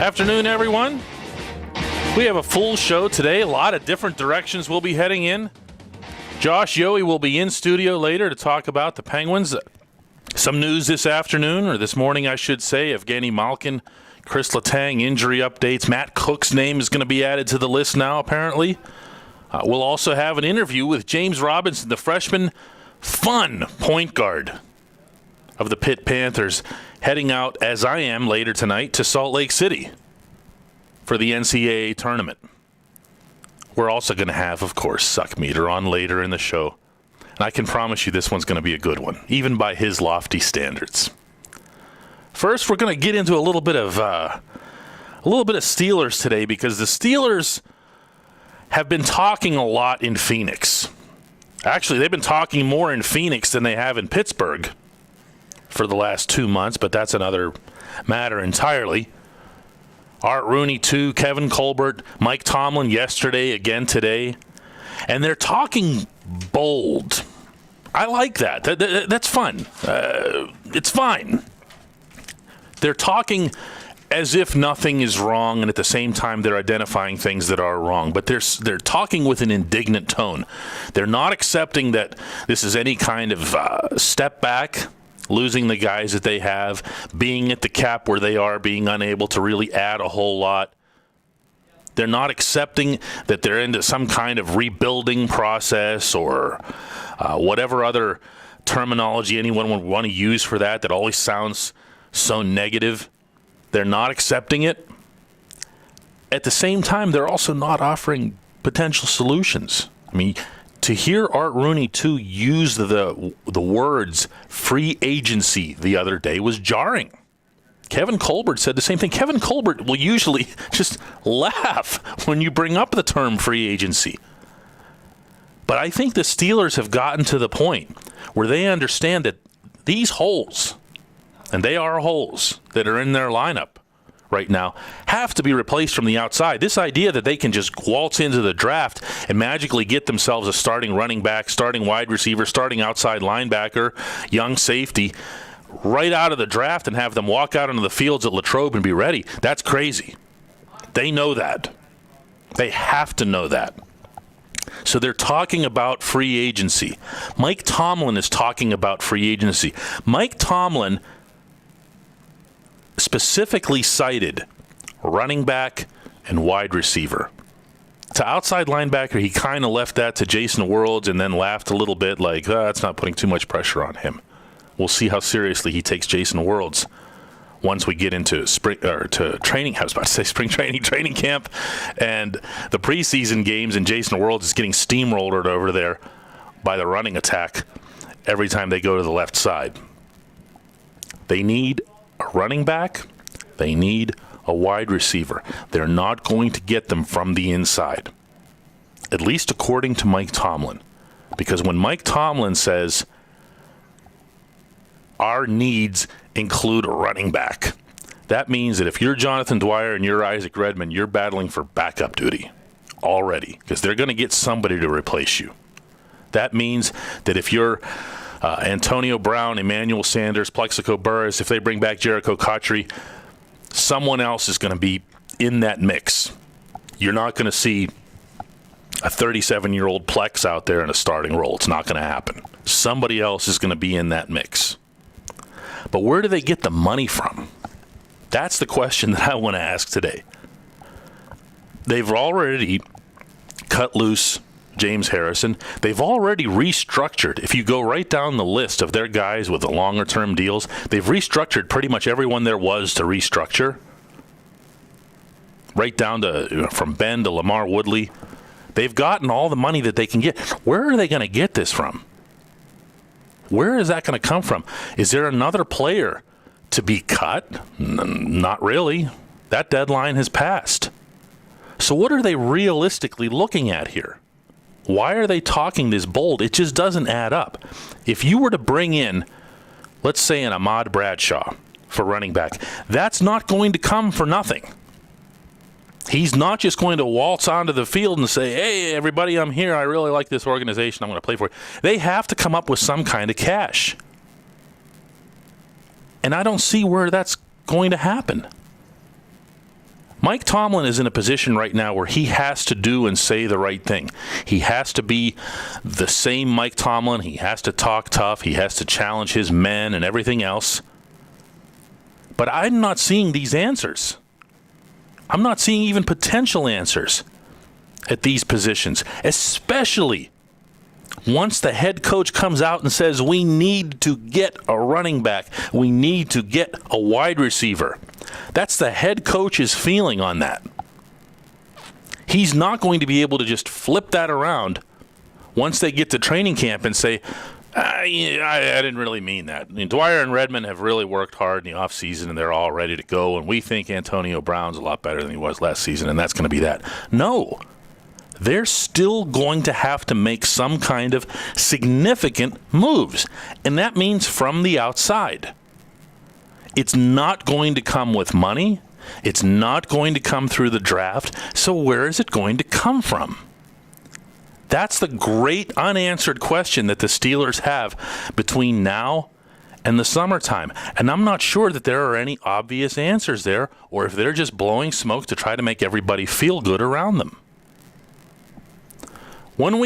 Afternoon, everyone. We have a full show today. A lot of different directions we'll be heading in. Josh Yohe will be in studio later to talk about the Penguins. Some news this afternoon, or this morning, I should say. Evgeny Malkin, Chris Letang, injury updates. Matt Cook's name is going to be added to the list now, apparently. We'll also have an interview with James Robinson, the freshman fun point guard of the Pitt Panthers, heading out, as I am later tonight, to Salt Lake City for the NCAA tournament. We're also going to have, of course, Suck Meter on later in the show. And I can promise you this one's going to be a good one, even by his lofty standards. First, we're going to get into a little bit of Steelers today, because the Steelers have been talking a lot in Phoenix. Actually, they've been talking more in Phoenix than they have in Pittsburgh for the last 2 months, but that's another matter entirely. Art Rooney, too, Kevin Colbert, Mike Tomlin yesterday, again today. And they're talking bold. I like that. That's fun. It's fine. They're talking as if nothing is wrong, and at the same time they're identifying things that are wrong. But they're talking with an indignant tone. They're not accepting that this is any kind of step back, losing the guys that they have, being at the cap where they are, being unable to really add a whole lot. They're not accepting that they're into some kind of rebuilding process or whatever other terminology anyone would want to use for that always sounds so negative. They're not accepting it. At the same time, they're also not offering potential solutions. I mean, to hear Art Rooney, too, use the words free agency the other day was jarring. Kevin Colbert said the same thing. Kevin Colbert will usually just laugh when you bring up the term free agency. But I think the Steelers have gotten to the point where they understand that these holes, and they are holes that are in their lineup right now, have to be replaced from the outside. This idea that they can just waltz into the draft and magically get themselves a starting running back, starting wide receiver, starting outside linebacker, young safety, right out of the draft and have them walk out into the fields at Latrobe and be ready, that's crazy. They know that. They have to know that. So they're talking about free agency. Mike Tomlin is talking about free agency. Mike Tomlin specifically cited running back and wide receiver. To outside linebacker, he kind of left that to Jason Worlds and then laughed a little bit like, that's not putting too much pressure on him. We'll see how seriously he takes Jason Worlds once we get into training. I was about to say spring training camp, and the preseason games, and Jason Worlds is getting steamrolled over there by the running attack every time they go to the left side. They need a running back. They need a wide receiver. They're not going to get them from the inside, at least according to Mike Tomlin. Because when Mike Tomlin says our needs include a running back, that means that if you're Jonathan Dwyer and you're Isaac Redmond, you're battling for backup duty already, because they're going to get somebody to replace you. That means that if you're Antonio Brown, Emmanuel Sanders, Plexico Burris, if they bring back Jericho Cotchery, someone else is going to be in that mix. You're not going to see a 37-year-old Plex out there in a starting role. It's not going to happen. Somebody else is going to be in that mix. But where do they get the money from? That's the question that I want to ask today. They've already cut loose James Harrison. They've already restructured. If you go right down the list of their guys with the longer-term deals, they've restructured pretty much everyone there was to restructure. Right down to from Ben to Lamar Woodley. They've gotten all the money that they can get. Where are they going to get this from? Where is that going to come from? Is there another player to be cut? Not really. That deadline has passed. So what are they realistically looking at here? Why are they talking this bold? It just doesn't add up. If you were to bring in, let's say, an Ahmad Bradshaw for running back, that's not going to come for nothing. He's not just going to waltz onto the field and say, hey, everybody, I'm here. I really like this organization. I'm going to play for it. They have to come up with some kind of cash. And I don't see where that's going to happen. Mike Tomlin is in a position right now where he has to do and say the right thing. He has to be the same Mike Tomlin. He has to talk tough. He has to challenge his men and everything else. But I'm not seeing these answers. I'm not seeing even potential answers at these positions, especially once the head coach comes out and says, we need to get a running back. We need to get a wide receiver. That's the head coach's feeling on that. He's not going to be able to just flip that around once they get to training camp and say, I didn't really mean that. I mean, Dwyer and Redmond have really worked hard in the offseason, and they're all ready to go, and we think Antonio Brown's a lot better than he was last season, and that's going to be that. No. They're still going to have to make some kind of significant moves, and that means from the outside. It's not going to come with money. It's not going to come through the draft. So where is it going to come from? That's the great unanswered question that the Steelers have between now and the summertime. And I'm not sure that there are any obvious answers there, or if they're just blowing smoke to try to make everybody feel good around them. When we